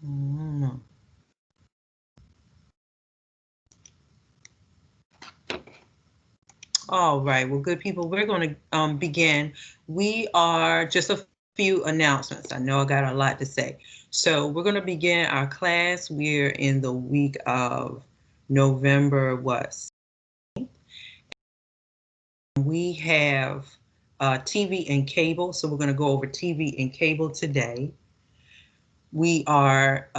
Mm. All right, well, good people, we're going to begin. We are just a few announcements. I know I got a lot to say. So we're going to begin our class. We're in the week of November, what? We have TV and cable, so we're going to go over TV and cable today. We are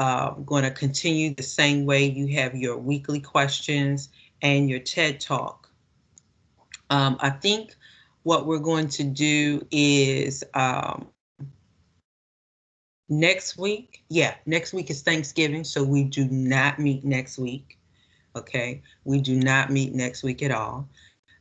going to continue the same way. You have your weekly questions and your TED Talk. I think what we're going to do is next week. Yeah, next week is Thanksgiving, so we do not meet next week. Okay, we do not meet next week at all.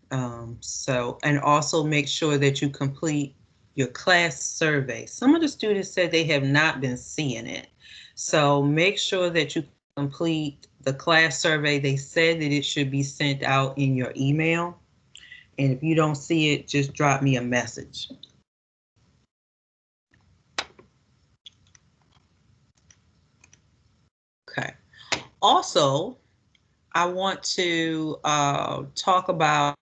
And also make sure that you complete your class survey. Some of the students said they have not been seeing it. So make sure that you complete the class survey. They said that it should be sent out in your email. And if you don't see it, just drop me a message. Okay. Also, I want to talk about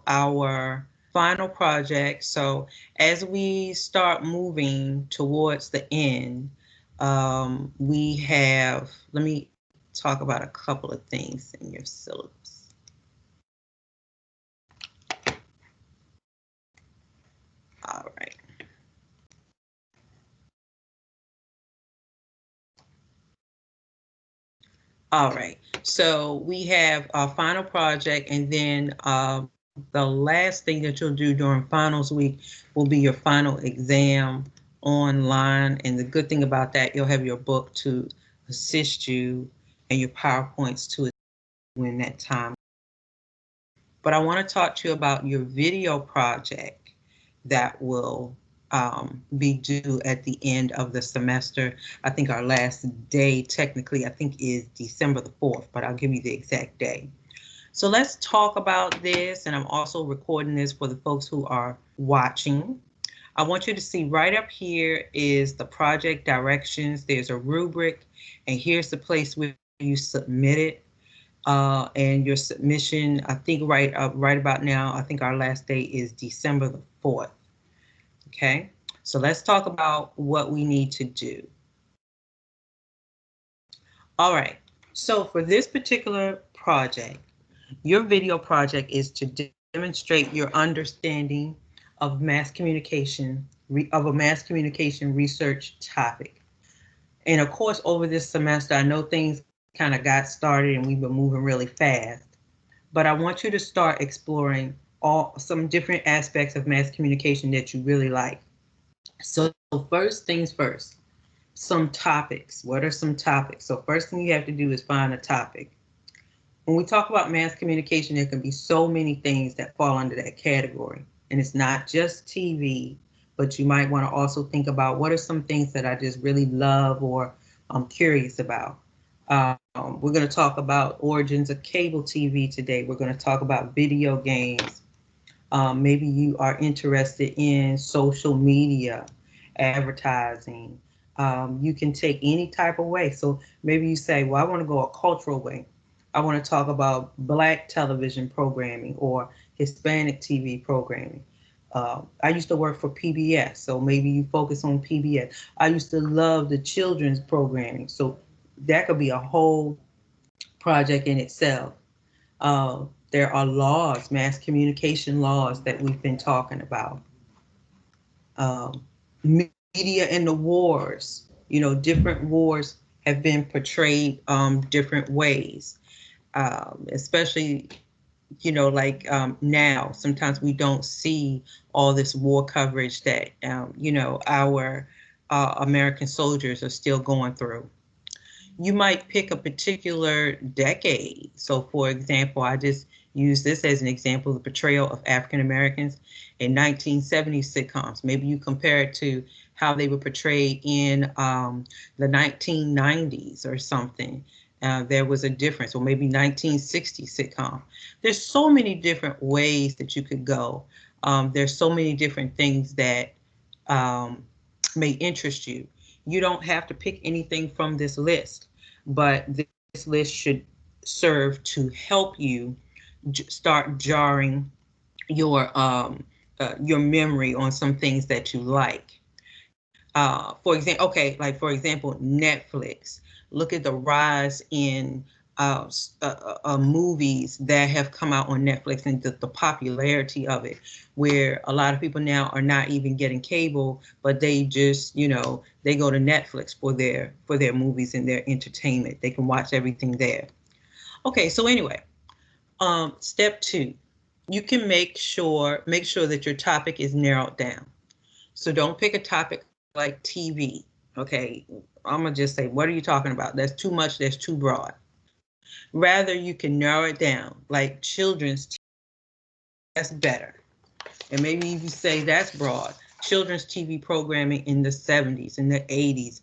our final project. So as we start moving towards the end, we have, let me talk about a couple of things in your syllabus. All right. All right. So we have our final project, and then the last thing that you'll do during finals week will be your final exam online. And the good thing about that, you'll have your book to assist you and your PowerPoints to when that time. But I want to talk to you about your video project that will be due at the end of the semester. I think our last day technically, I think, is December the 4th, but I'll give you the exact day. So let's talk about this, and I'm also recording this for the folks who are watching. I want you to see right up here is the project directions. There's a rubric, and here's the place where you submit it. And your submission, I think right about now, I think our last day is December the 4th. Okay, so let's talk about what we need to do. All right, so for this particular project, your video project is to demonstrate your understanding of mass communication, of a mass communication research topic. And of course, over this semester, I know things kind of got started and we've been moving really fast, but I want you to start exploring some different aspects of mass communication that you really like. So first things first, some topics. What are some topics? So first thing you have to do is find a topic. When we talk about mass communication, there can be so many things that fall under that category. And it's not just TV, but you might want to also think about what are some things that I just really love or I'm curious about. We're going to talk about origins of cable TV today. We're going to talk about video games. Maybe you are interested in social media, advertising. You can take any type of way. So maybe you say, well, I want to go a cultural way. I want to talk about Black television programming or Hispanic TV programming. I used to work for PBS, so maybe you focus on PBS. I used to love the children's programming, so that could be a whole project in itself. There are laws, mass communication laws that we've been talking about. Media and the wars, different wars have been portrayed different ways, especially, now, sometimes we don't see all this war coverage that, our American soldiers are still going through. You might pick a particular decade. So for example, I just use this as an example, the portrayal of African Americans in 1970s sitcoms. Maybe you compare it to how they were portrayed in the 1990s or something. There was a difference, or maybe 1960s sitcom. There's so many different ways that you could go. There's so many different things that may interest you. You don't have to pick anything from this list, but this list should serve to help you start jarring your memory on some things that you like. For example, okay, like for example, Netflix. Look at the rise in movies that have come out on Netflix and the popularity of it, where a lot of people now are not even getting cable, but they just, they go to Netflix for their movies and their entertainment. They can watch everything there. Okay, so anyway, step 2, you can make sure that your topic is narrowed down. So don't pick a topic like TV. Okay, I'm gonna just say, what are you talking about? That's too much. That's too broad. Rather, you can narrow it down, like children's TV. That's better. And maybe you say that's broad. Children's TV programming in the 70s, in the 80s,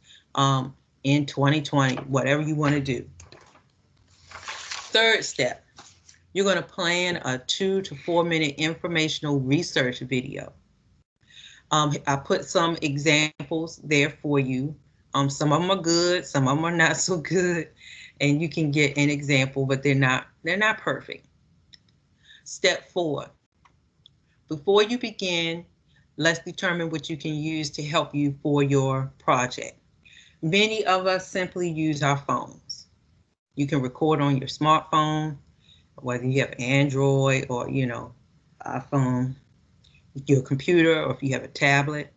in 2020, whatever you want to do. Third step, you're going to plan a 2 to 4 minute informational research video. I put some examples there for you. Some of them are good, some of them are not so good, and you can get an example, but they're not perfect. Step 4, before you begin, let's determine what you can use to help you for your project. Many of us simply use our phones. You can record on your smartphone, whether you have Android or, iPhone, your computer, or if you have a tablet.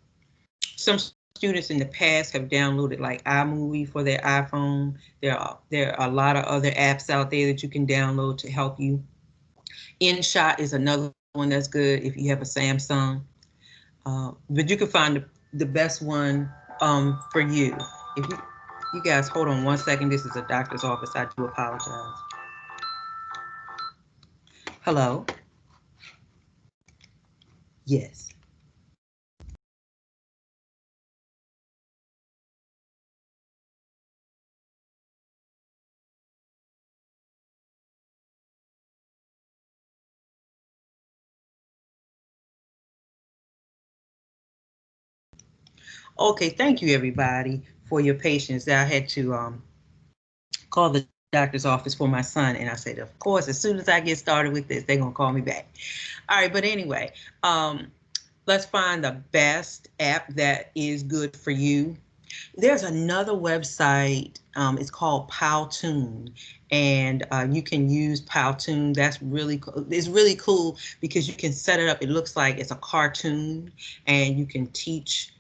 Some students in the past have downloaded like iMovie for their iPhone. There are a lot of other apps out there that you can download to help you. InShot is another one that's good if you have a Samsung. But you can find the best one for you. If you guys hold on one second, this is a doctor's office. I do apologize. Hello? Yes. Okay, thank you everybody for your patience. I had to call the doctor's office for my son, and I said, of course, as soon as I get started with this, they're gonna call me back. All right, but anyway, let's find the best app that is good for you. There's another website, it's called Powtoon, and you can use Powtoon. That's really cool. It's really cool because you can set it up. It looks like it's a cartoon, and you can teach,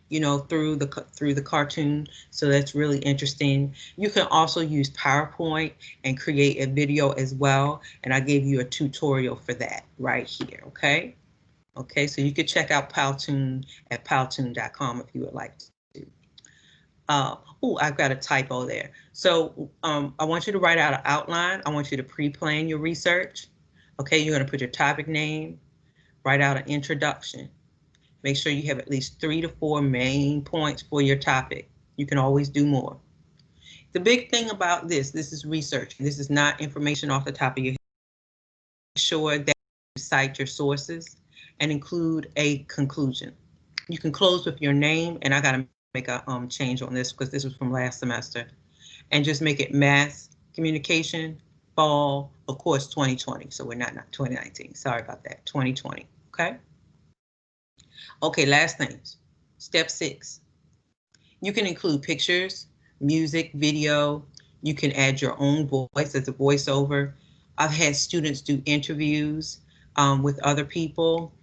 through the cartoon. So that's really interesting. You can also use PowerPoint and create a video as well. And I gave you a tutorial for that right here. Okay. Okay. So you could check out Powtoon at powtoon.com if you would like to. Oh, I've got a typo there. So I want you to write out an outline. I want you to pre-plan your research. Okay, you're going to put your topic name, write out an introduction. Make sure you have at least 3 to 4 main points for your topic. You can always do more. The big thing about this is research. This is not information off the top of your head. Make sure that you cite your sources and include a conclusion. You can close with your name, and I got to make a change on this because this was from last semester, and just make it Mass Communication Fall, of course, 2020. So we're not 2019. Sorry about that. 2020. Okay. Okay. Last things. Step 6. You can include pictures, music, video. You can add your own voice as a voiceover. I've had students do interviews with other people.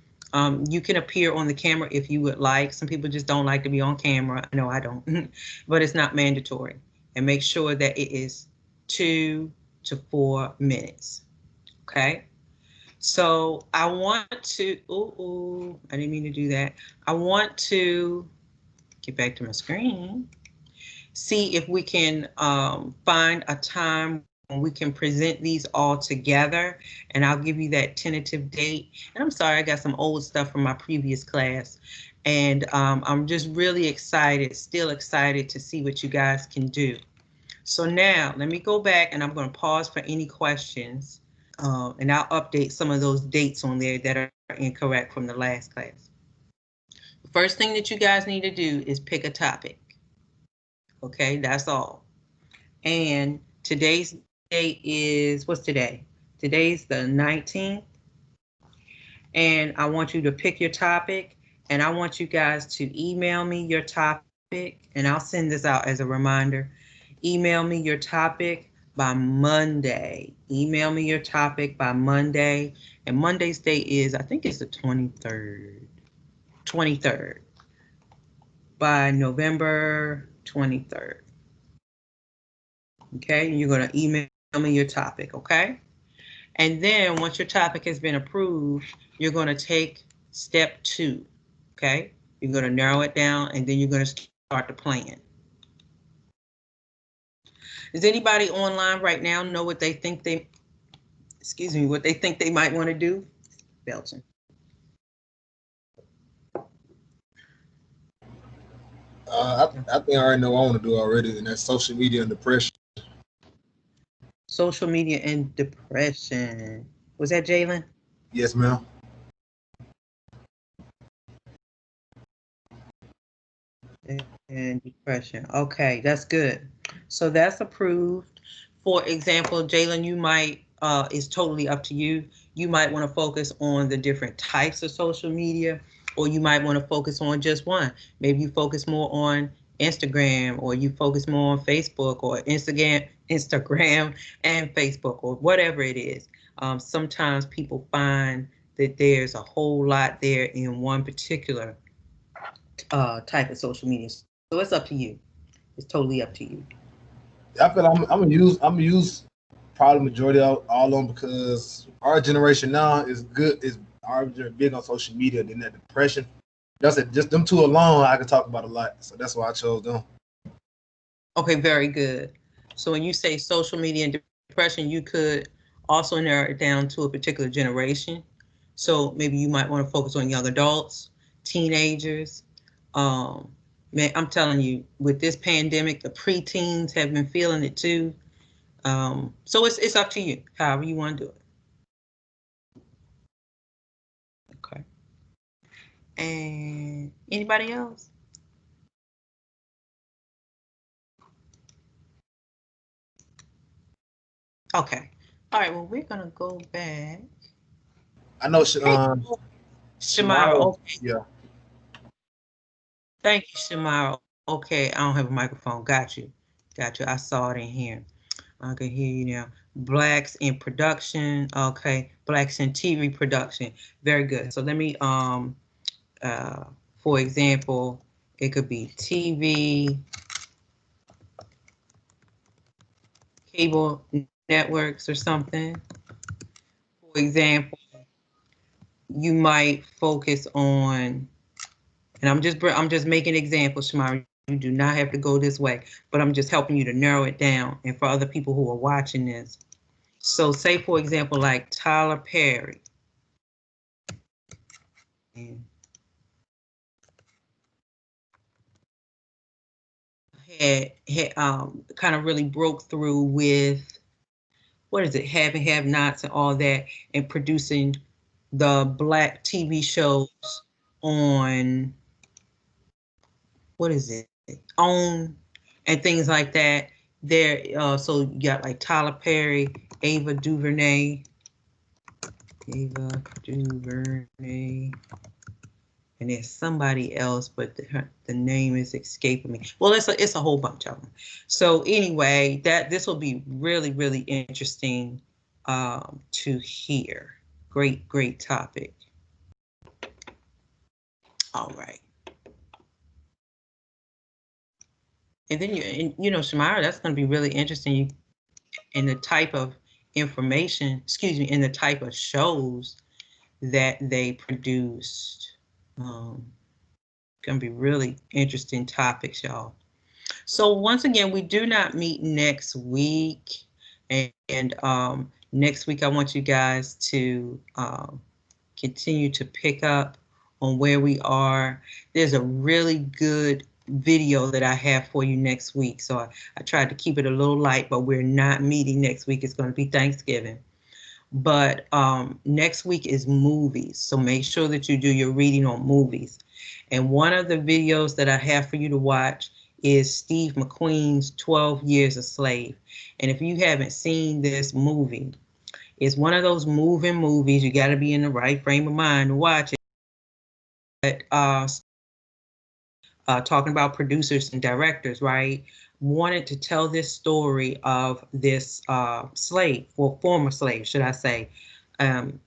You can appear on the camera if you would like. Some people just don't like to be on camera. No, I don't, but it's not mandatory. And make sure that it is 2 to 4 minutes. Okay. So I want to, I didn't mean to do that. I want to get back to my screen. See if we can find a time when we can present these all together, and I'll give you that tentative date. And I'm sorry, I got some old stuff from my previous class, and I'm just really excited, still excited to see what you guys can do. So now let me go back, and I'm going to pause for any questions, and I'll update some of those dates on there that are incorrect from the last class. The first thing that you guys need to do is pick a topic. Okay, that's all. And today's date is, what's today? Today's the 19th. And I want you to pick your topic, and I want you guys to email me your topic, and I'll send this out as a reminder. Email me your topic by Monday. Email me your topic by Monday. And Monday's date is, I think it's the 23rd. 23rd. By November 23rd. Okay, you're going to email me your topic, okay? And then once your topic has been approved, you're going to take step 2, okay? You're going to narrow it down, and then you're going to start the plan. Does anybody online right now know what they think what they think they might want to do? Belton. I think I already know what I want to do already, and that's social media and depression. Social media and depression. Was that Jalen? Yes, ma'am. And depression. Okay, that's good. So that's approved. For example, Jalen, you might, it's totally up to you. You might want to focus on the different types of social media, or you might want to focus on just one. Maybe you focus more on Instagram, or you focus more on Facebook, or Instagram and Facebook, or whatever it is. Sometimes people find that there's a whole lot there in one particular type of social media. So it's up to you. It's totally up to you. I feel I'm gonna use probably majority of all of them because our generation now is our big on social media than that depression. That's it. Just them two alone, I can talk about a lot. So that's why I chose them. Okay, very good. So when you say social media and depression, you could also narrow it down to a particular generation. So maybe you might want to focus on young adults, teenagers. Man, I'm telling you, with this pandemic, the preteens have been feeling it too. So it's up to you, however you want to do it. Okay. And anybody else? Okay. All right. Well, we're gonna go back. I know Hey, Shamira. Shamara. Okay. Yeah. Thank you, Shamira. Okay. I don't have a microphone. Got you. Got you. I saw it in here. I can hear you now. Blacks in production. Okay. Blacks in TV production. Very good. So let me uh for example, it could be TV, cable networks or something. For example, you might focus on, and I'm just making examples, Shamari. You do not have to go this way, but I'm just helping you to narrow it down. And for other people who are watching this, so say for example, like Tyler Perry, and had kind of really broke through with, what is it, have and have nots and all that, and producing the black TV shows on, what is it, OWN and things like that. There, so you got like Tyler Perry, Ava DuVernay, Ava DuVernay, and there's somebody else, but the name is escaping me. Well, it's a whole bunch of them. So anyway, this will be really, really interesting to hear. Great topic. All right. And then Shamara, that's going to be really interesting. In the type of information, in the type of shows that they produced. Going to be really interesting topics, y'all. So once again, we do not meet next week. And next week, I want you guys to continue to pick up on where we are. There's a really good video that I have for you next week. So I tried to keep it a little light, but we're not meeting next week. It's going to be Thanksgiving. But next week is movies. So make sure that you do your reading on movies. And one of the videos that I have for you to watch is Steve McQueen's 12 Years a Slave. And if you haven't seen this movie, it's one of those moving movies. You got to be in the right frame of mind to watch it. But talking about producers and directors, right? Wanted to tell this story of this slave, or former slave, should I say. And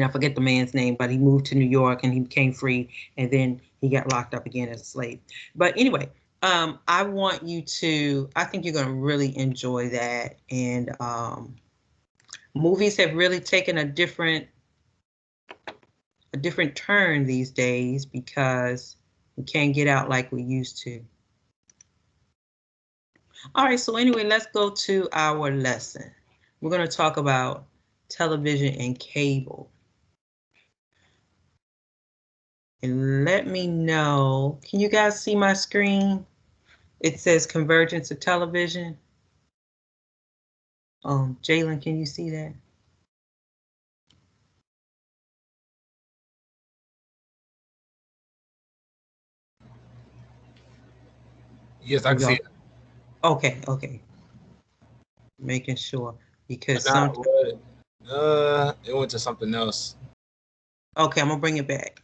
I forget the man's name, but he moved to New York and he became free, and then he got locked up again as a slave. But anyway, I want you to, I think you're going to really enjoy that. And movies have really taken a different turn these days because we can't get out like we used to. All right, so anyway, let's go to our lesson. We're going to talk about television and cable. And let me know, can you guys see my screen? It says convergence of television. Jalen, can you see that? Yes, I can see it. Okay, okay. Making sure, because Nah, some. it went to something else. Okay, I'm gonna bring it back.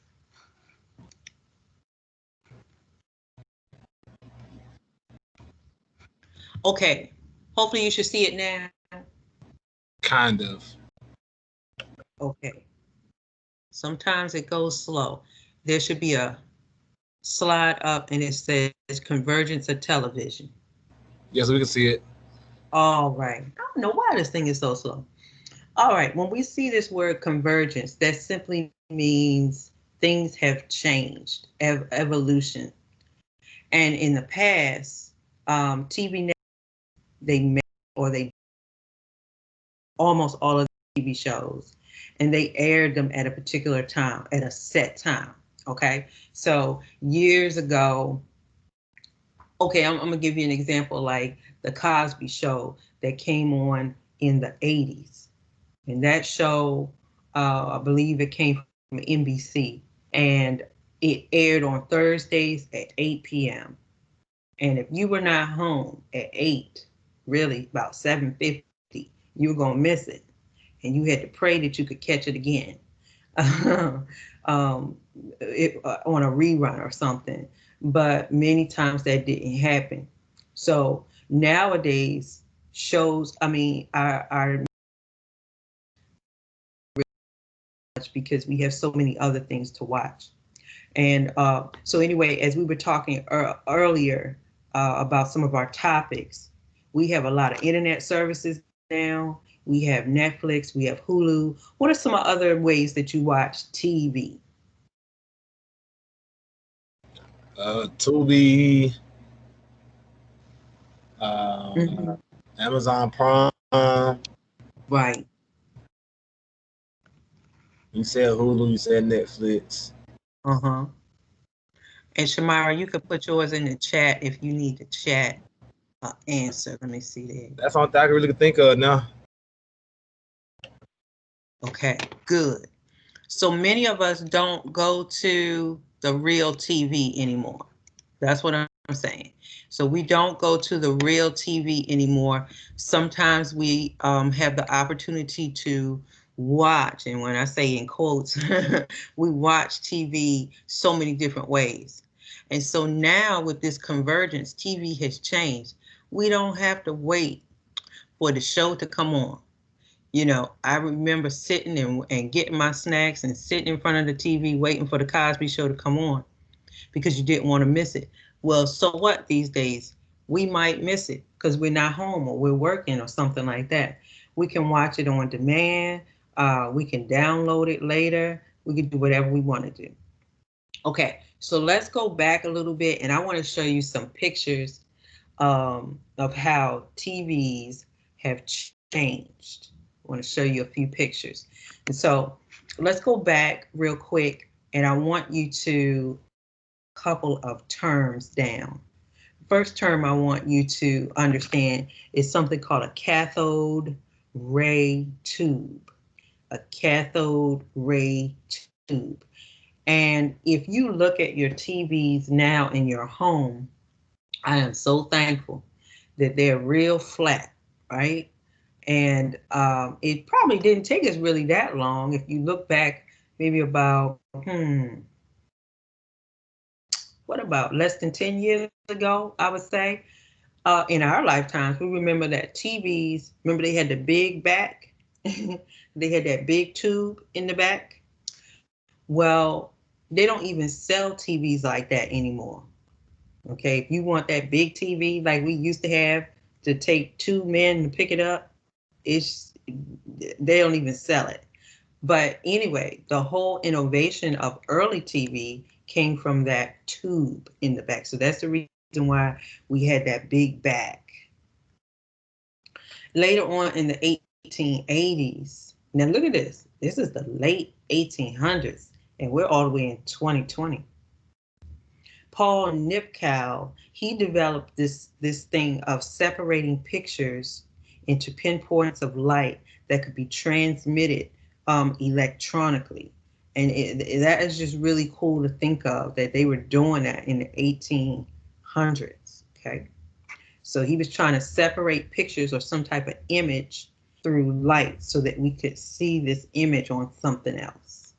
Okay, hopefully you should see it now. Kind of. Okay. Sometimes it goes slow. There should be a slide up and it says convergence of television. Yes, we can see it. All right. I don't know why this thing is so slow. All right. When we see this word convergence, that simply means things have changed, evolution. And in the past, TV, they made, or they almost all of the TV shows, and they aired them at a particular time, at a set time. Okay. So years ago, okay, I'm gonna give you an example, like the Cosby Show that came on in the 80s. And that show, I believe it came from NBC, and it aired on Thursdays at 8 p.m. And if you were not home at 8, really about 7:50, you were gonna miss it. And you had to pray that you could catch it again. um, on a rerun or something. But many times that didn't happen. So nowadays, shows, I mean, our because we have so many other things to watch. And so anyway, as we were talking earlier about some of our topics, we have a lot of internet services now. We have Netflix, we have Hulu. What are some other ways that you watch TV? Tubi, Mhm. Amazon Prime. Right. You said Hulu. You said Netflix. Uh-huh. And Shamara, you could put yours in the chat if you need the chat answer. Let me see there. That's all I can really think of now. Okay, good. So many of us don't go to the real TV anymore. That's what I'm saying. So we don't go to the real TV anymore. Sometimes we have the opportunity to watch, and when I say in quotes, we watch TV so many different ways. And so now with this convergence, TV has changed. We don't have to wait for the show to come on. You know, I remember sitting and getting my snacks and sitting in front of the TV waiting for the Cosby Show to come on because you didn't want to miss it. Well, so what these days? We might miss it because we're not home or we're working or something like that. We can watch it on demand. We can download it later. We can do whatever we want to do. Okay, so let's go back a little bit, and I want to show you some pictures of how TVs have changed. I want to show you a few pictures. And so let's go back real quick, and I want you to couple of terms down. First term I want you to understand is something called a cathode ray tube. A cathode ray tube. And if you look at your TVs now in your home, I am so thankful that they're real flat, right? And it probably didn't take us really that long. If you look back, maybe about, what about less than 10 years ago, I would say. In our lifetimes, we remember that TVs, remember they had the big back? They had that big tube in the back. Well, they don't even sell TVs like that anymore. Okay, if you want that big TV like we used to have to take two men to pick it up, it's they don't even sell it. But anyway, the whole innovation of early TV came from that tube in the back. So that's the reason why we had that big back. Later on in the 1880s, now look at this. This is the late 1800s, and we're all the way in 2020. Paul Nipkow, he developed this thing of separating pictures into pinpoints of light that could be transmitted electronically. And that is just really cool to think of that they were doing that in the 1800s. Okay. So he was trying to separate pictures or some type of image through light so that we could see this image on something else.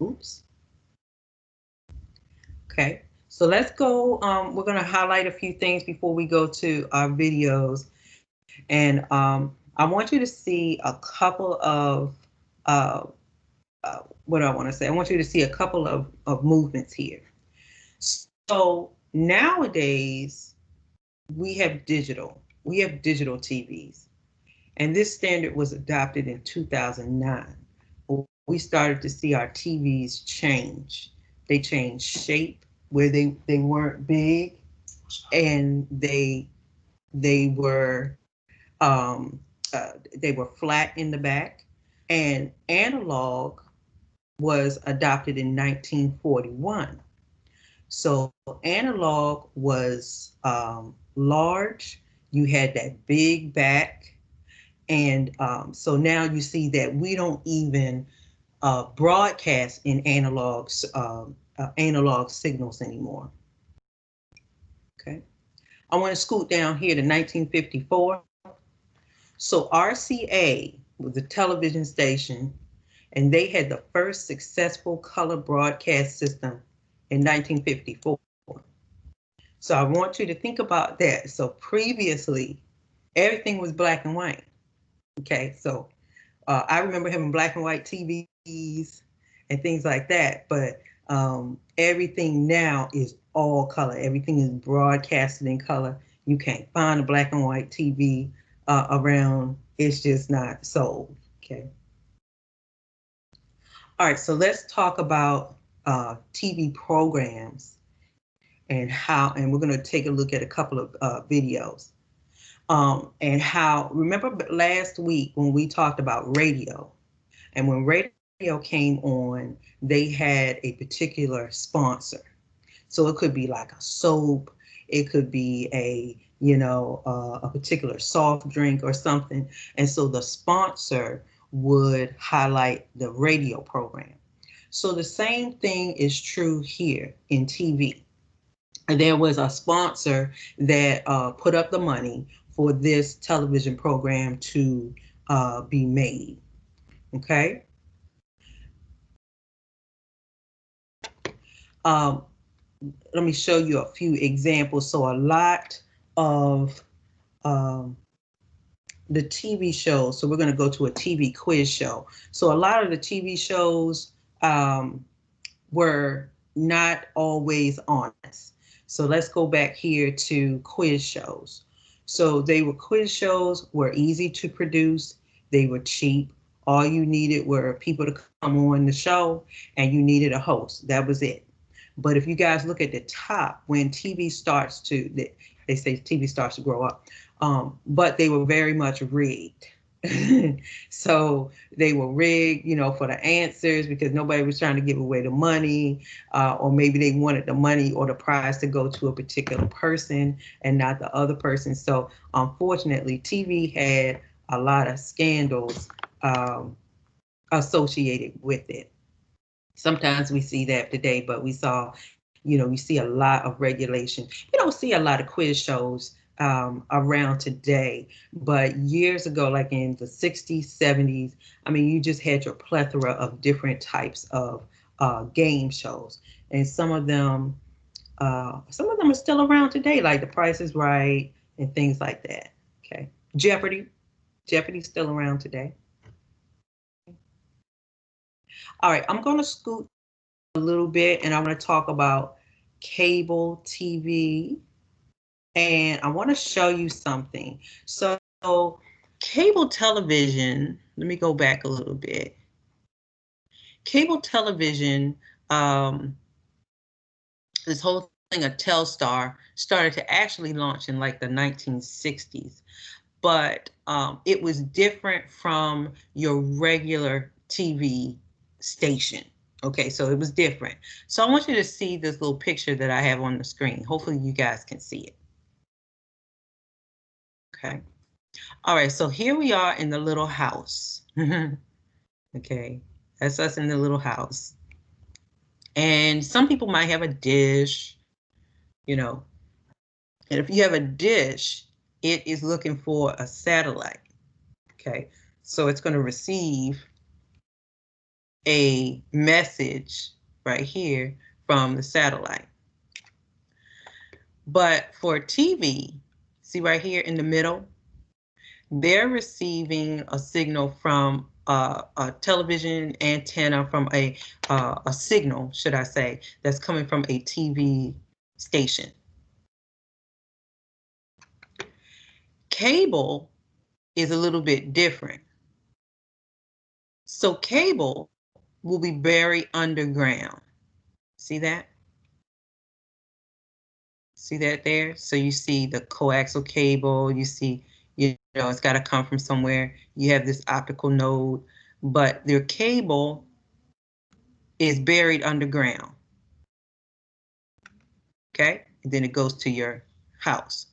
Oops. Okay, so let's go. We're going to highlight a few things before we go to our videos. And I want you to see a couple of, uh, what do I want to say? I want you to see a couple of movements here. So nowadays, we have digital. We have digital TVs. And this standard was adopted in 2009. We started to see our TVs change. They changed shape where they weren't big, and they were they were flat in the back. And analog was adopted in 1941. So analog was large. You had that big back. And so now you see that we don't even broadcast in analog signals anymore. Okay. I want to scoot down here to 1954. So RCA was a television station, and they had the first successful color broadcast system in 1954. So I want you to think about that. So previously, everything was black and white. Okay, so I remember having black and white TVs and things like that, but everything now is all color. Everything is broadcasted in color. You can't find a black and white TV around. It's just not sold. Okay. All right, so let's talk about TV programs and we're going to take a look at a couple of videos. And how, remember last week when we talked about radio, and when radio came on, they had a particular sponsor. So it could be like a soap, it could be a particular soft drink or something. And so the sponsor would highlight the radio program. So the same thing is true here in TV. There was a sponsor that put up the money for this television program to be made. Okay. Um, Let me show you a few examples. So a lot of the TV shows. So we're going to go to a TV quiz show. So a lot of the TV shows were not always honest. So let's go back here to quiz shows. So quiz shows were easy to produce. They were cheap. All you needed were people to come on the show, and you needed a host. That was it. But if you guys look at the top, when TV starts to, they say TV starts to grow up, but they were very much rigged. So they were rigged, for the answers because nobody was trying to give away the money, or maybe they wanted the money or the prize to go to a particular person and not the other person. So unfortunately, TV had a lot of scandals associated with it. Sometimes we see that today, but we saw You know, you see a lot of regulation. You don't see a lot of quiz shows around today, but years ago, like in the 60s, 70s, I mean, you just had your plethora of different types of game shows, and some of them are still around today, like The Price is Right and things like that. Okay, Jeopardy's still around today. All right, I'm going to scoot a little bit, and I want to talk about cable TV, and I want to show you something. So, cable television, let me go back a little bit. Cable television, this whole thing of Telstar started to actually launch in like the 1960s, but it was different from your regular TV station. Okay, so it was different. So I want you to see this little picture that I have on the screen. Hopefully you guys can see it. Okay. All right, so here we are in the little house. Okay, that's us in the little house. And some people might have a dish, you know, and if you have a dish, it is looking for a satellite. Okay, so it's going to receive a message right here from the satellite. But for TV, see right here in the middle, they're receiving a signal from a television antenna, from a signal, should I say, that's coming from a TV station. Cable is a little bit different. So cable will be buried underground. See that? See that there? So you see the coaxial cable, you see, you know, it's got to come from somewhere. You have this optical node, but their cable is buried underground. Okay? And then it goes to your house.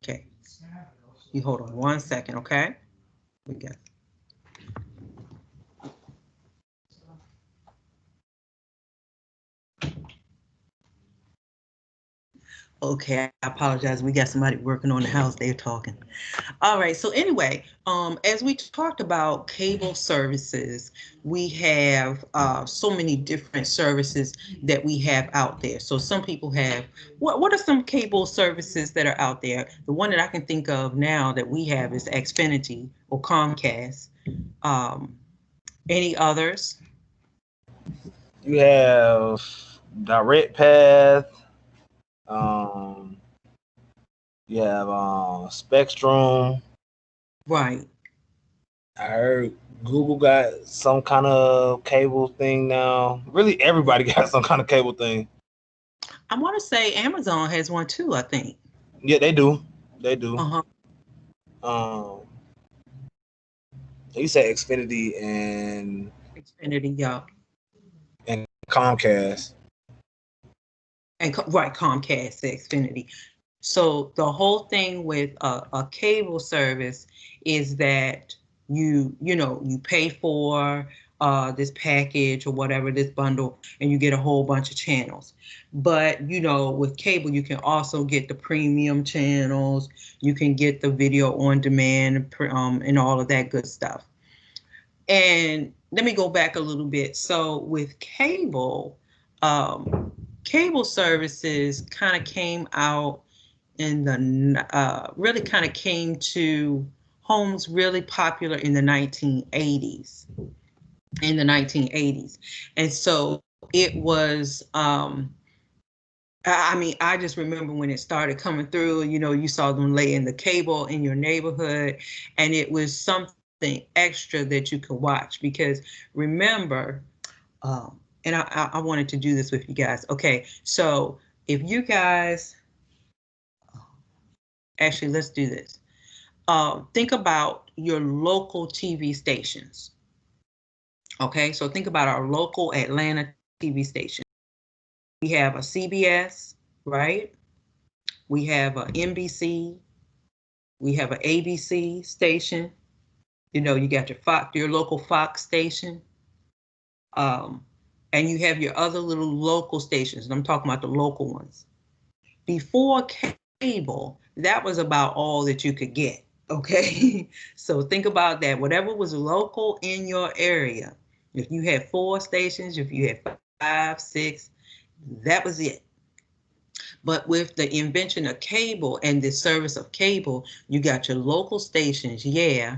Okay. You hold on 1 second, okay? We got. Okay, I apologize. We got somebody working on the house. They're talking. All right. So anyway, as we talked about cable services, we have so many different services that we have out there. So some people have. What are some cable services that are out there? The one that I can think of now that we have is Xfinity or Comcast. Any others? You have Direct Path. Um, you have Spectrum. Right. I heard Google got some kind of cable thing now. Really, everybody got some kind of cable thing. I want to say Amazon has one too, I think. Yeah, they do. They do. Uh-huh. Um, you said Xfinity Xfinity, yeah. and Comcast. And right, Comcast, Xfinity. So the whole thing with a cable service is that you pay for this package or whatever, this bundle, and you get a whole bunch of channels. But with cable, you can also get the premium channels. You can get the video on demand, and all of that good stuff. And let me go back a little bit. So with cable, cable services kind of came out in the really kind of came to homes really popular in the 1980s. And so it was I mean, I just remember when it started coming through, you saw them laying the cable in your neighborhood, and it was something extra that you could watch because remember, and I wanted to do this with you guys. Okay, so if you guys, actually, let's do this. Think about your local TV stations. Okay, so think about our local Atlanta TV station. We have a CBS, right? We have a NBC. We have an ABC station. You got your Fox, your local Fox station. And you have your other little local stations, and I'm talking about the local ones. Before cable, that was about all that you could get. Okay, so think about that. Whatever was local in your area, if you had 4 stations, if you had 5, 6, that was it. But with the invention of cable and the service of cable, you got your local stations, yeah,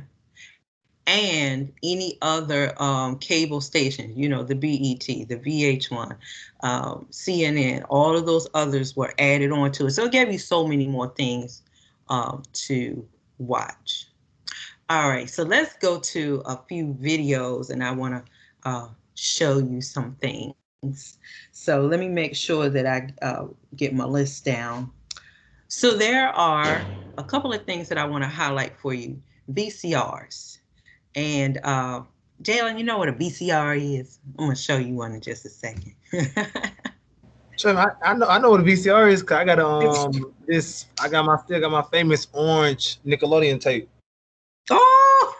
and any other cable stations, you know, the BET, the VH1, CNN, all of those others were added on to it. So it gave you so many more things to watch. All right, so let's go to a few videos, and I want to show you some things. So let me make sure that I get my list down. So there are a couple of things that I want to highlight for you. VCRs. And Jalen, you know what a VCR is? I'm going to show you one in just a second. Sure, I know what a VCR is. 'Cause I got I still got my famous orange Nickelodeon tape. Oh,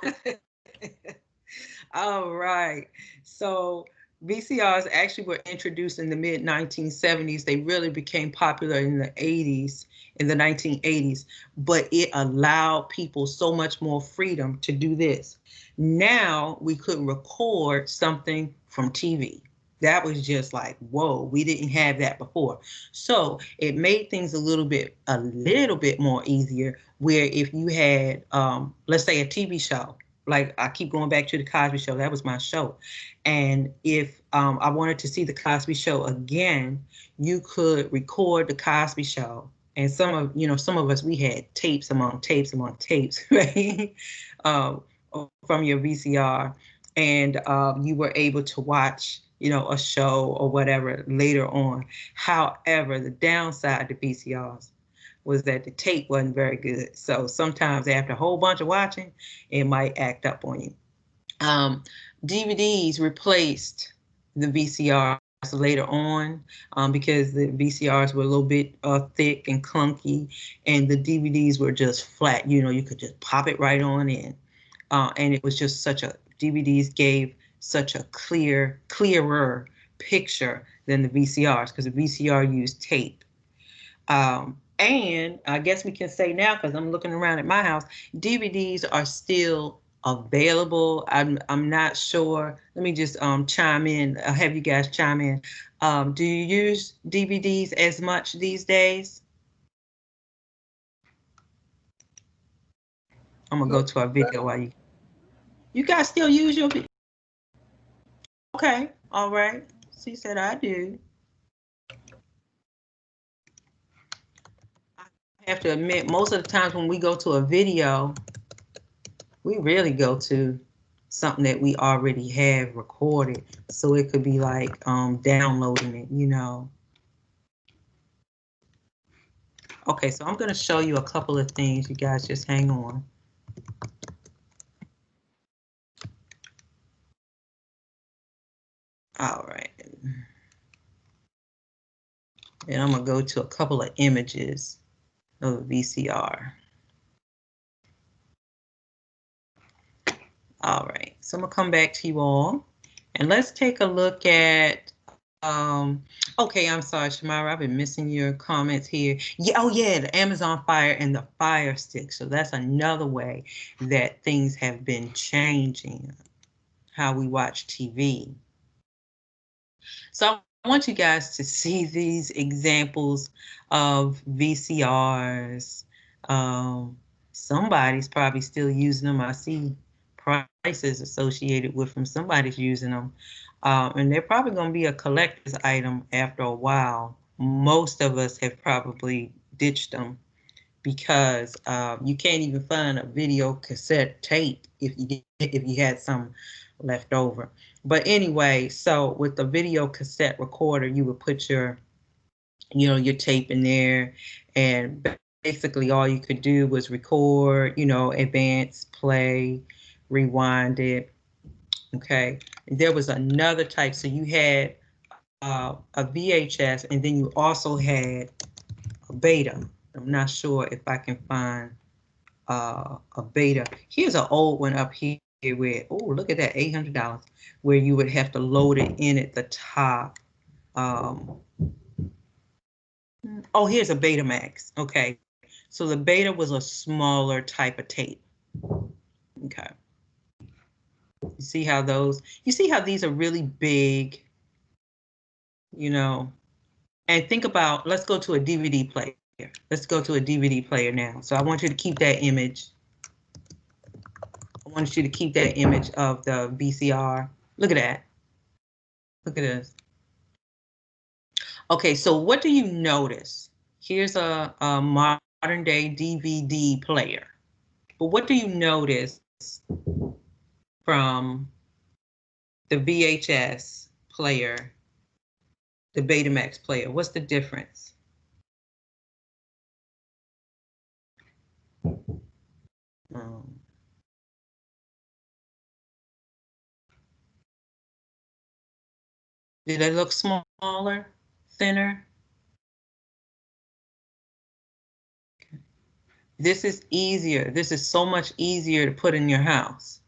all right. So VCRs actually were introduced in the mid 1970s. They really became popular in the 80s, in the 1980s, but it allowed people so much more freedom to do this. Now we could record something from TV. That was just like, whoa, we didn't have that before. So it made things a little bit more easier where if you had, let's say a TV show, like I keep going back to the Cosby Show, that was my show. And if I wanted to see the Cosby Show again, you could record the Cosby Show. And some of us, we had tapes among tapes among tapes, right? um, from your VCR, and you were able to watch, a show or whatever later on. However, the downside to VCRs was that the tape wasn't very good. So sometimes after a whole bunch of watching, it might act up on you. DVDs replaced the VCRs later on because the VCRs were a little bit thick and clunky, and the DVDs were just flat. You could just pop it right on in. And it was just DVDs gave such a clearer picture than the VCRs because the VCR used tape. And I guess we can say now, because I'm looking around at my house, DVDs are still available. I'm not sure. Let me just chime in. I'll have you guys chime in. Do you use DVDs as much these days? I'm gonna go to our video while you guys still use your video. Okay, all right. She said I do. I have to admit, most of the times when we go to a video, we really go to something that we already have recorded. So it could be like downloading it. Okay, so I'm going to show you a couple of things. You guys just hang on. All right. And I'm going to go to a couple of images of a VCR. All right, so I'm gonna come back to you all, and let's take a look at, okay, I'm sorry, Shamara, I've been missing your comments here. Yeah, oh yeah, the Amazon Fire and the Fire Stick. So that's another way that things have been changing, how we watch TV. So I want you guys to see these examples of VCRs. Somebody's probably still using them. I see prices associated with them. Somebody's using them. And they're probably going to be a collector's item after a while. Most of us have probably ditched them because you can't even find a video cassette tape if you had some left over. But anyway, so with the video cassette recorder, you would put your tape in there, and basically all you could do was record, advance, play, rewind it. Okay. And there was another type. So you had a VHS, and then you also had a beta. I'm not sure if I can find a beta. Here's an old one up here. where, oh, look at that, $800, where you would have to load it in at the top. Oh, here's a Betamax. Okay, so the Beta was a smaller type of tape. Okay. You see how these are really big, you know, and think about, let's go to a DVD player. Let's go to a DVD player now. So I want you to keep that image. I want you to keep that image of the VCR. Look at that. Look at this. Okay, so what do you notice? Here's a modern day DVD player. But what do you notice from the VHS player, the Betamax player? What's the difference? Did they look smaller, thinner? This is easier. This is so much easier to put in your house.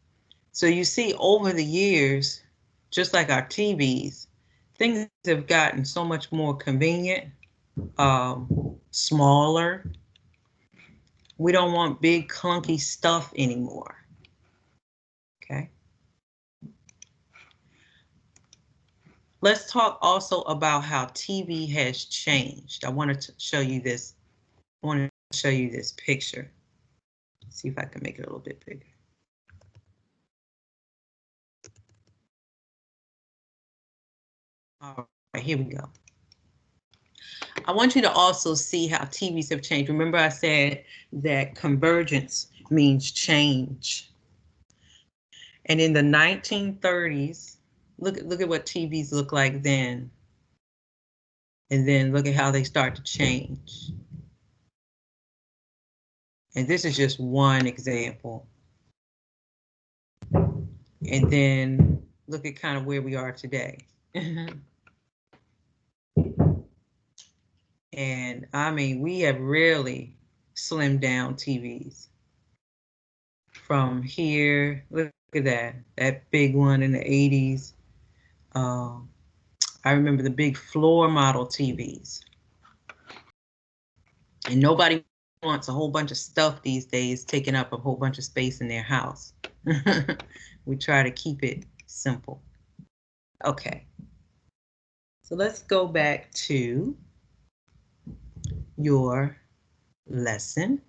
So you see, over the years, just like our TVs, things have gotten so much more convenient, smaller. We don't want big clunky stuff anymore. Okay. Let's talk also about how TV has changed. I wanted to show you this. I want to show you this picture. See if I can make it a little bit bigger. All right, here we go. I want you to also see how TVs have changed. Remember I said that convergence means change. And in the 1930s, look at what TVs look like then. And then look at how they start to change. And this is just one example. And then look at kind of where we are today. And I mean, we have really slimmed down TVs. From here, look at that big one in the 80s. I remember the big floor model TVs. And nobody wants a whole bunch of stuff these days taking up a whole bunch of space in their house. We try to keep it simple. Okay. So let's go back to your lesson.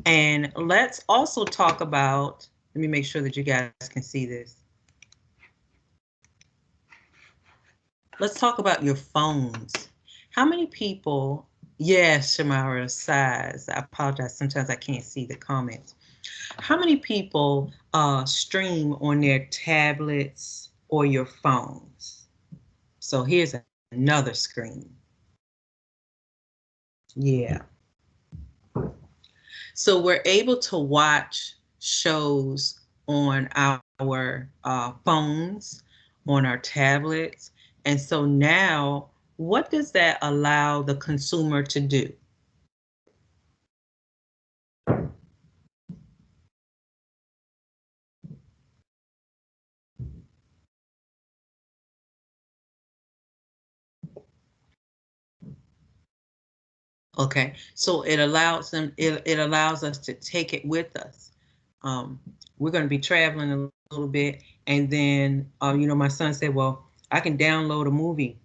And let's also talk about, let me make sure that you guys can see this. Let's talk about your phones. How many people, yes, Shamara, size, I apologize, sometimes I can't see the comments. How many people stream on their tablets or your phones? So here's another screen. Yeah. So we're able to watch shows on our phones, on our tablets. And so now, what does that allow the consumer to do? Okay, so it allows them, it allows us to take it with us. We're going to be traveling a little bit, and then, you know, my son said, well, I can download a movie.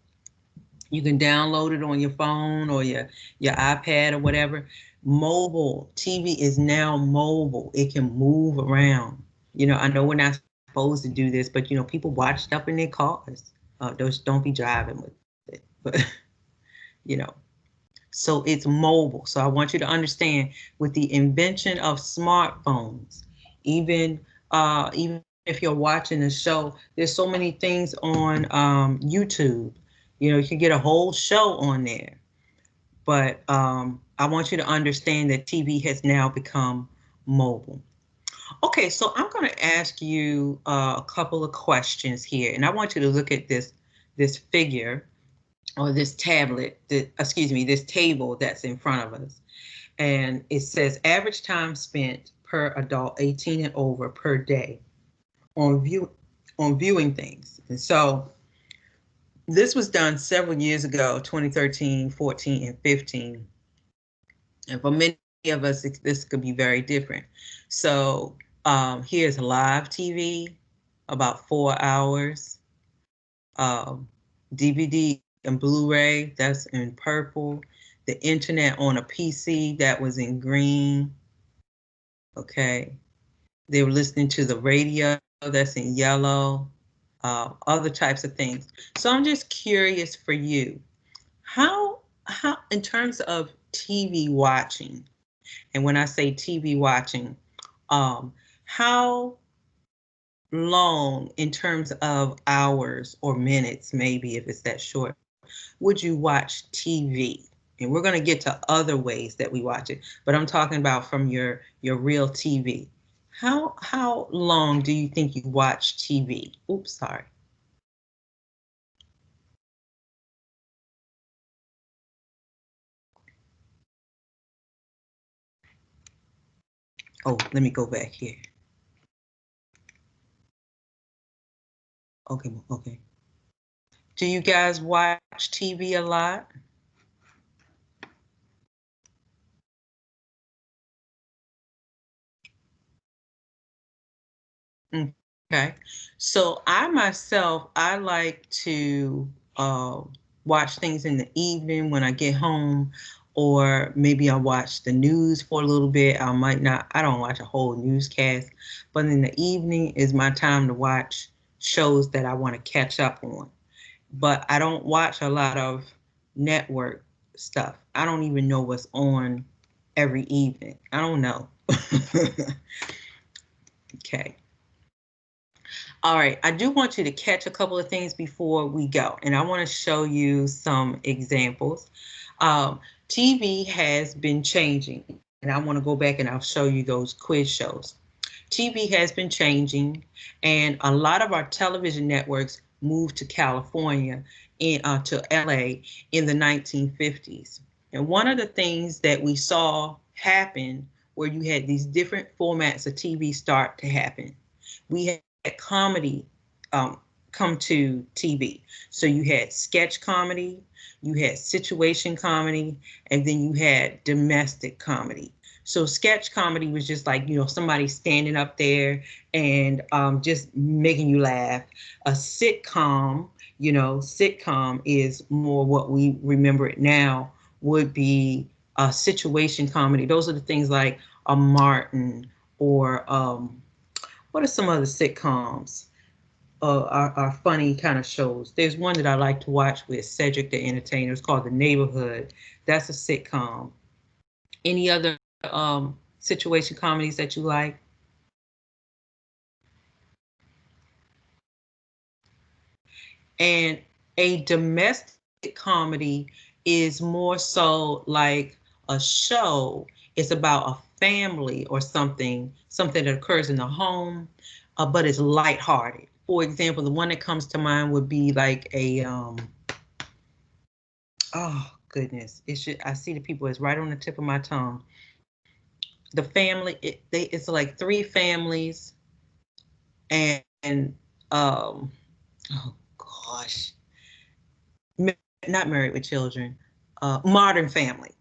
You can download it on your phone or your iPad or whatever. Mobile TV is now mobile. It can move around. You know, I know we're not supposed to do this, but you know, people watch stuff in their cars. Don't be driving with it, but you know. So it's mobile. So I want you to understand, with the invention of smartphones, even if you're watching a show, there's so many things on YouTube. You know, you can get a whole show on there. But I want you to understand that TV has now become mobile. Okay, so I'm going to ask you a couple of questions here, and I want you to look at this figure, or this tablet, this table that's in front of us. And it says average time spent per adult 18 and over per day. on viewing things. And so this was done several years ago, 2013, 14, and 15. And for many of us, this could be very different. So here's live TV, about 4 hours. DVD and Blu-ray, that's in purple. The internet on a PC, that was in green. Okay. They were listening to the radio, that's in yellow. Other types of things. So I'm just curious for you, how in terms of TV watching, and when I say TV watching, how long in terms of hours or minutes, maybe if it's that short, would you watch TV? And we're going to get to other ways that we watch it, but I'm talking about from your real TV. How long do you think you watch TV? Oops, sorry. Oh, let me go back here. Okay, okay. Do you guys watch TV a lot? Okay. So I myself, I like to watch things in the evening when I get home, or maybe I watch the news for a little bit. I might not, I don't watch a whole newscast, but in the evening is my time to watch shows that I want to catch up on. But I don't watch a lot of network stuff. I don't even know what's on every evening. I don't know. Okay. All right, I do want you to catch a couple of things before we go, and I want to show you some examples. TV has been changing, and I want to go back and I'll show you those quiz shows. TV has been changing, and a lot of our television networks moved to California, to LA in the 1950s. And one of the things that we saw happen, where you had these different formats of TV start to happen, we had comedy come to TV. So you had sketch comedy, you had situation comedy, and then you had domestic comedy. So sketch comedy was just like, somebody standing up there and just making you laugh. A sitcom is more what we remember it now, would be a situation comedy. Those are the things like a Martin, or what are some other sitcoms? Are funny kind of shows. There's one that I like to watch with Cedric the Entertainer. It's called The Neighborhood. That's a sitcom. Any other situation comedies that you like? And a domestic comedy is more so like a show. It's about a family or something that occurs in the home, but it's lighthearted. For example, the one that comes to mind would be like a oh goodness, I see the people, it's right on the tip of my tongue. The family, it's like three families, and oh gosh, not Married with Children, Modern Family.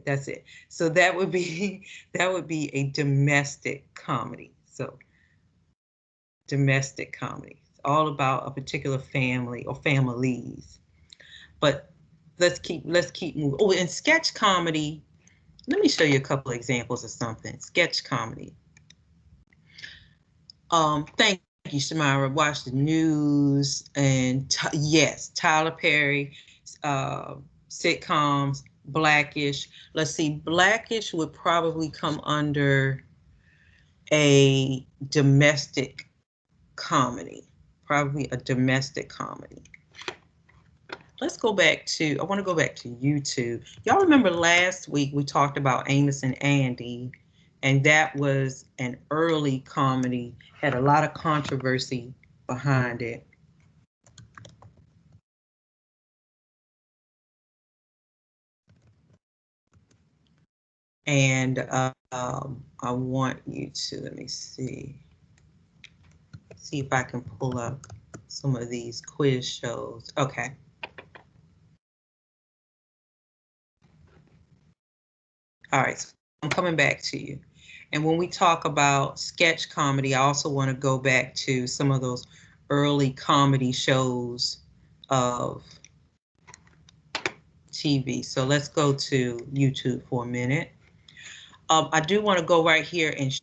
That's it. So that would be that would be a domestic comedy. So domestic comedy, it's all about a particular family or families. But let's keep moving. Oh, and sketch comedy. Let me show you a couple of examples of something. Sketch comedy. Thank you, Shamira. Watch the news, and yes, Tyler Perry, uh, sitcoms, Blackish. Let's see, Blackish would probably come under a domestic comedy, probably a domestic comedy. Let's go back to, I want to go back to YouTube. Y'all remember last week we talked about Amos and Andy, and that was an early comedy, had a lot of controversy behind it. And I want you to, let me see. see if I can pull up some of these quiz shows. Okay. All right, so I'm coming back to you. And when we talk about sketch comedy, I also want to go back to some of those early comedy shows of TV. So let's go to YouTube for a minute. I do want to go right here and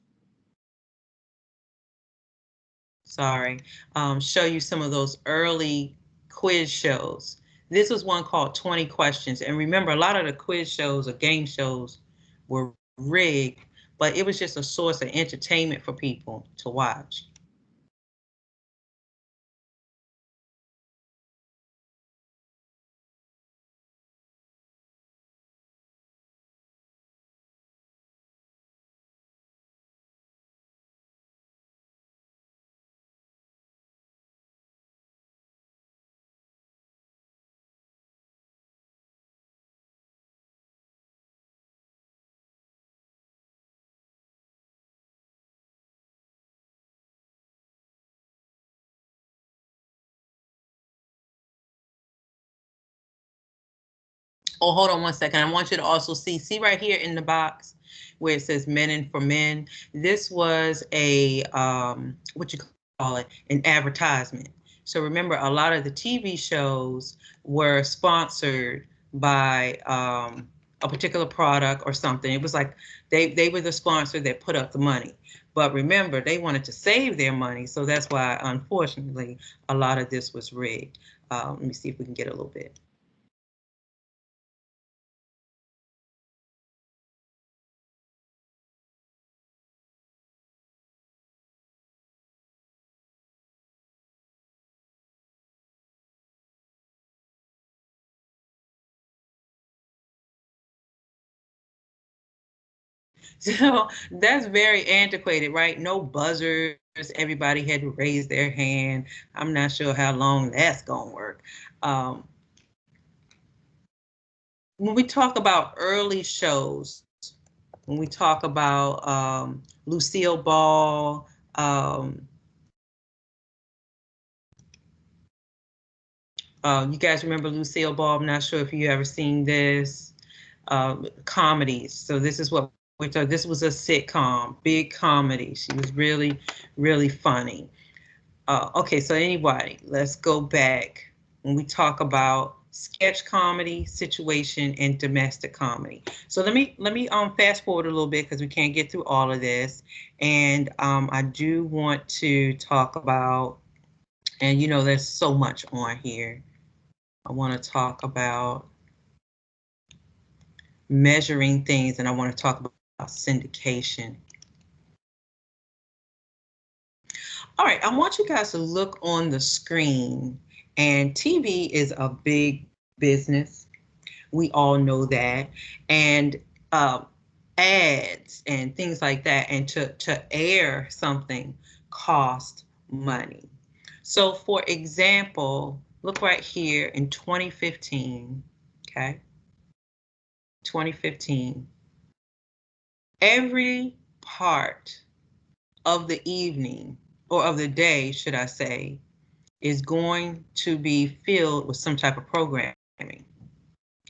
show you some of those early quiz shows. This was one called 20 Questions. And remember, a lot of the quiz shows or game shows were rigged, but it was just a source of entertainment for people to watch. Oh, hold on one second. I want you to also see right here in the box where it says Men and for Men. This was a, what you call it, an advertisement. So remember, a lot of the TV shows were sponsored by a particular product or something. It was like they were the sponsor that put up the money. But remember, they wanted to save their money. So that's why, unfortunately, a lot of this was rigged. Let me see if we can get a little bit. So that's very antiquated, right? No buzzers. Everybody had to raise their hand. I'm not sure how long that's going to work. When we talk about early shows, when we talk about Lucille Ball, you guys remember Lucille Ball? I'm not sure if you ever seen this. Comedies. So this is what we thought. This was a sitcom, big comedy. She was really, really funny. Okay, so anybody, let's go back when we talk about sketch comedy, situation, and domestic comedy. So let me fast forward a little bit because we can't get through all of this. And I do want to talk about, and there's so much on here. I want to talk about measuring things, and I want to talk about syndication. All right, I want you guys to look on the screen, and TV is a big business. We all know that. And ads and things like that, and to air something cost money. So for example, look right here in 2015, okay? 2015. Every part of the evening, or of the day, should I say, is going to be filled with some type of programming.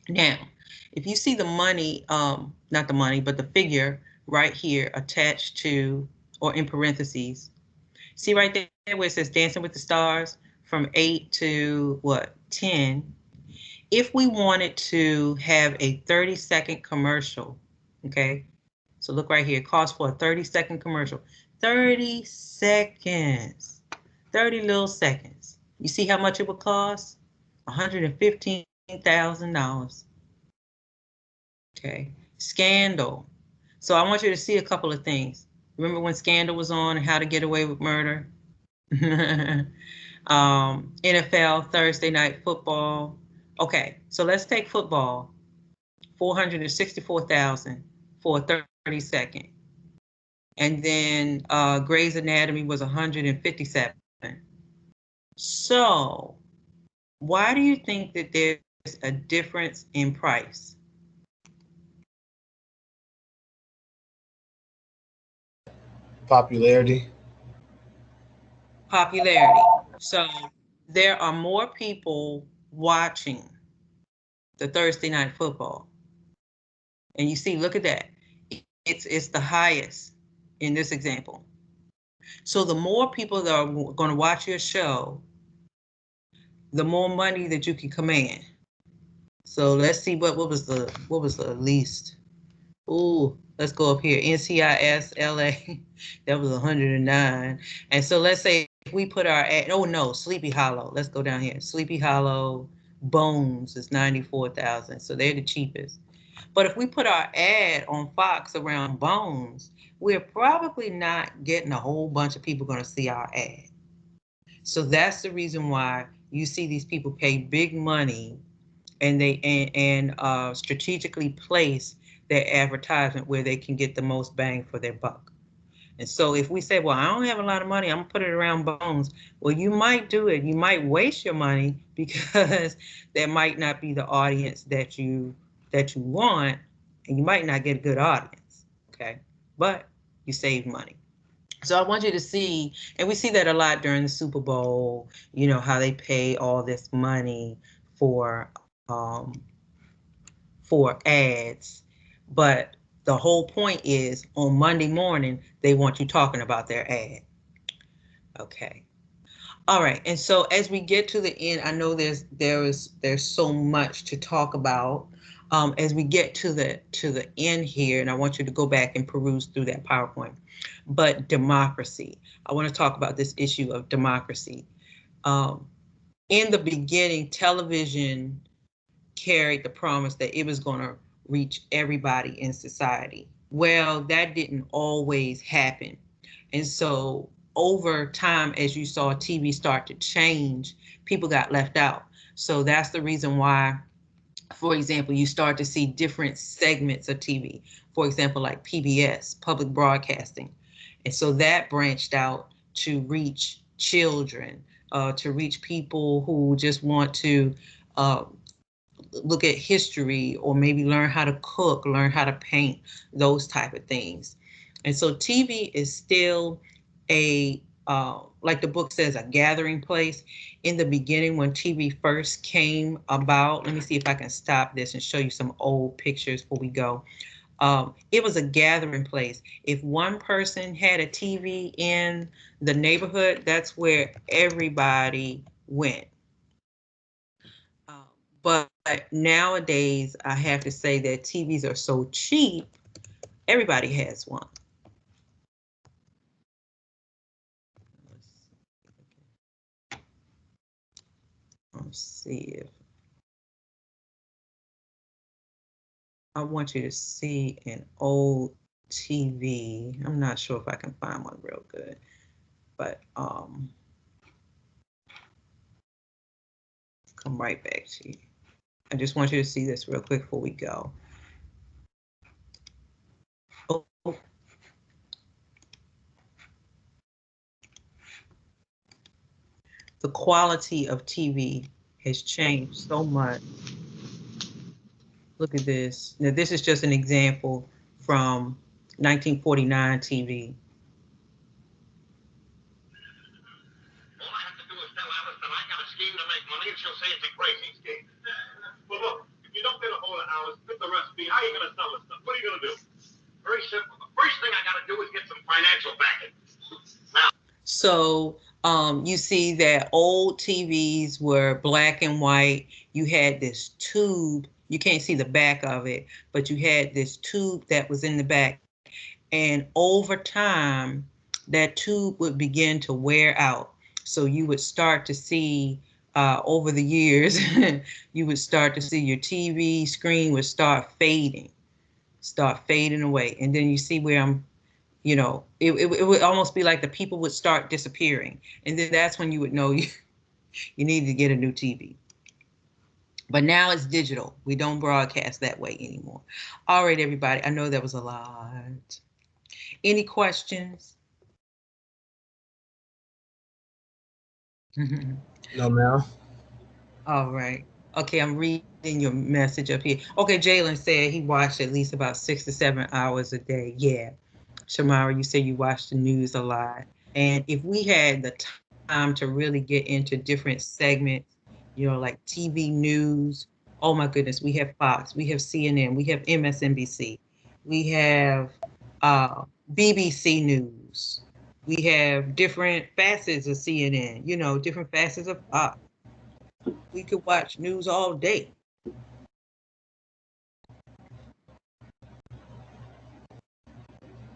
Now, if you see the money, not the money, but the figure right here attached to, or in parentheses, see right there where it says Dancing with the Stars from 8 to what, 10. If we wanted to have a 30-second commercial, okay, so look right here, it calls for a 30-second commercial. 30 seconds, 30 little seconds. You see how much it would cost? $115,000. Okay, Scandal. So I want you to see a couple of things. Remember when Scandal was on and How to Get Away with Murder? NFL, Thursday Night Football. Okay, so let's take football. 464,000 for a 30-second. And then Grey's Anatomy was 157. So why do you think that there's a difference in price? Popularity. Popularity. So there are more people watching the Thursday night football. And you see, look at that. It's the highest in this example. So the more people that are going to watch your show, the more money that you can command. So let's see what was the least. Ooh, let's go up here. NCIS LA, that was 109. And so let's say if we put our ad, oh no, Sleepy Hollow. Let's go down here. Sleepy Hollow Bones is 94,000. So they're the cheapest. But if we put our ad on Fox around Bones, we're probably not getting a whole bunch of people going to see our ad. So that's the reason why you see these people pay big money and they strategically place their advertisement where they can get the most bang for their buck. And so if we say, well, I don't have a lot of money, I'm gonna put it around Bones. Well, you might do it. You might waste your money because there might not be the audience that you want, and you might not get a good audience. Okay, but you save money. So I want you to see, and we see that a lot during the Super Bowl, how they pay all this money for ads. But the whole point is on Monday morning, they want you talking about their ad. Okay. All right. And so as we get to the end, I know there's so much to talk about. As we get to the end here, and I want you to go back and peruse through that PowerPoint. But democracy. I want to talk about this issue of democracy. In the beginning, television carried the promise that it was going to reach everybody in society. Well, that didn't always happen. And so over time, as you saw TV start to change, people got left out. So that's the reason why, for example, you start to see different segments of TV. For example, like PBS, public broadcasting. And so that branched out to reach children, to reach people who just want to uh, look at history or maybe learn how to cook, learn how to paint, those type of things. And so TV is still like the book says, a gathering place. In the beginning, when TV first came about, let me see if I can stop this and show you some old pictures before we go. It was a gathering place. If one person had a TV in the neighborhood, that's where everybody went. Um, but nowadays, I have to say that TVs are so cheap, everybody has one. Let's see if I want you to see an old TV. I'm not sure if I can find one real good, but come right back to you. I just want you to see this real quick before we go. Oh. The quality of TV has changed so much. Look at this. Now, this is just an example from 1949 TV. All I have to do is tell Alice that I got a scheme to make money, and she'll say it's a crazy scheme. Well, look, if you don't get a hold of Alice, fit the recipe, how are you going to sell this stuff? What are you going to do? Very simple. The first thing I got to do is get some financial backing. Now. So you see that old TVs were black and white. You had this tube. You can't see the back of it, but you had this tube that was in the back. And over time, that tube would begin to wear out. So you would start to see over the years, you would start to see your TV screen would start fading away. And then you see where it would almost be like the people would start disappearing. And then that's when you would know you needed to get a new TV. But now it's digital. We don't broadcast that way anymore. All right, everybody. I know that was a lot. Any questions? No, ma'am. All right. Okay, I'm reading your message up here. Okay, Jalen said he watched at least about 6 to 7 hours a day. Yeah. Shamara, you say you watch the news a lot. And if we had the time to really get into different segments, like TV news. Oh my goodness, we have Fox, we have CNN, we have MSNBC, we have BBC News, we have different facets of CNN, different facets of Fox. We could watch news all day.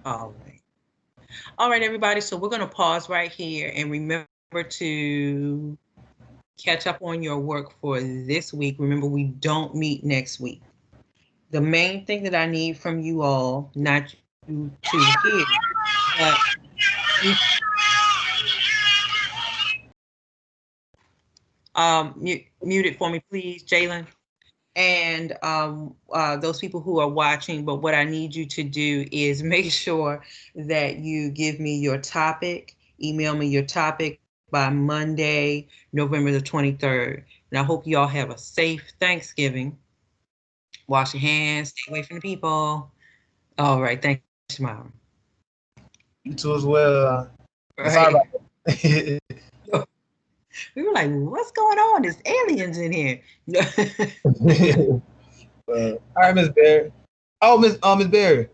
All right. All right, everybody. So we're going to pause right here and remember to catch up on your work for this week. Remember, we don't meet next week. The main thing that I need from you all, not you to hear, but mute it for me, please, Jalen. And those people who are watching, but what I need you to do is make sure that you give me your topic, email me your topic by Monday, November the 23rd. And I hope you all have a safe Thanksgiving. Wash your hands, stay away from the people. All right, thanks, Mom. You too as well. Right. Sorry about that. We were like, what's going on? There's aliens in here. All right, Miss Barry. Oh, Miss Barry.